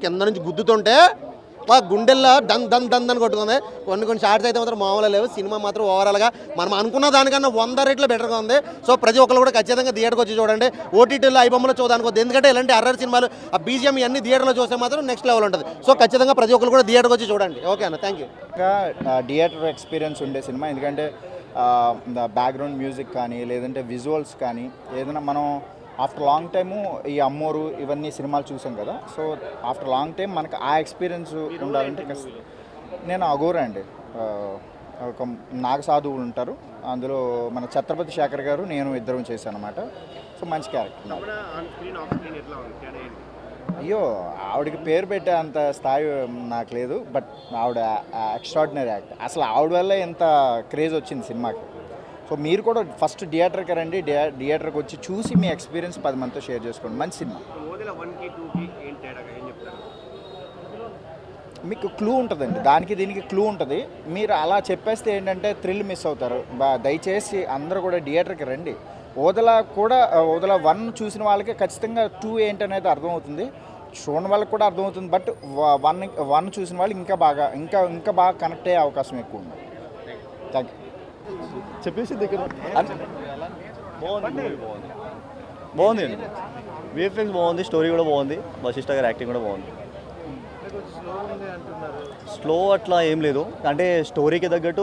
కింద నుంచి గుద్దుతుంటే గుండెల్లో దన్ దన్ దన్ అని కొట్టుకుంది. కొన్ని షార్ట్స్ అయితే మాత్రం మామూలు లేవు. సినిమా మాత్రం ఓవరాల్గా మనం అనుకున్న దానికన్నా 100 రెట్లు బెటర్గా ఉంది. సో ప్రతి ఒక్కరు కూడా ఖచ్చితంగా థియేటర్కి వచ్చి చూడండి. ఓటీటీలో ఐబొమ్మలో చూడడానికి ఎందుకంటే ఇలాంటి హర్రర్ సినిమాలు ఆ బీజిఎం ఇవన్నీ థియేటర్లో చూస్తే మాత్రం నెక్స్ట్ లెవెల్ ఉంటుంది. సో ఖచ్చితంగా ప్రతి ఒక్కరు కూడా థియేటర్కి వచ్చి చూడండి. ఓకే అన్న, థ్యాంక్ యూ. థియేటర్ ఎక్స్పీరియన్స్ ఉండే సినిమా, ఎందుకంటే బ్యాక్గ్రౌండ్ మ్యూజిక్ కానీ లేదంటే విజువల్స్ కానీ ఏదైనా మనం ఆఫ్టర్ లాంగ్ టైము ఈ అమ్మోరు ఇవన్నీ సినిమాలు చూసాం కదా. సో ఆఫ్టర్ లాంగ్ టైం మనకు ఆ ఎక్స్పీరియన్స్ ఉండాలంటే నేను అఘోరా అండి. ఒక నాగసాధువులు ఉంటారు అందులో, మన ఛత్రపతి శేఖర్ గారు నేను ఇద్దరం చేశాను అనమాట. సో మంచి క్యారెక్టర్. అయ్యో, ఆవిడకి పేరు పెట్టే అంత స్థాయి నాకు లేదు, బట్ ఆవిడ ఎక్స్ట్రాడినరీ యాక్ట్. అసలు ఆవిడ వల్ల ఎంత క్రేజ్ వచ్చింది సినిమాకి. సో మీరు కూడా ఫస్ట్ థియేటర్కి రండి, థియేటర్కి వచ్చి చూసి మీ ఎక్స్పీరియన్స్ 10 మందితో షేర్ చేసుకోండి. మంచి సినిమా. మీకు క్లూ ఉంటుందండి, దానికి దీనికి క్లూ ఉంటుంది. మీరు అలా చెప్పేస్తే ఏంటంటే థ్రిల్ మిస్ అవుతారు. దయచేసి అందరూ కూడా థియేటర్కి రండి. ఓదల 1 చూసిన వాళ్ళకి ఖచ్చితంగా 2 ఏంటనేది అర్థమవుతుంది, చూడని వాళ్ళకి కూడా అర్థమవుతుంది. బట్ 1 చూసిన వాళ్ళు ఇంకా బాగా కనెక్ట్ అయ్యే అవకాశం ఎక్కువ ఉంది. Thank you. చెప్పేసి దగ్గర బాగుంది అండి. విఎఫ్ఎక్స్ బాగుంది, స్టోరీ కూడా బాగుంది, వశిష్ఠ గారి యాక్టింగ్ కూడా బాగుంది. స్లో అట్లా ఏం లేదు, అంటే స్టోరీకి తగ్గట్టు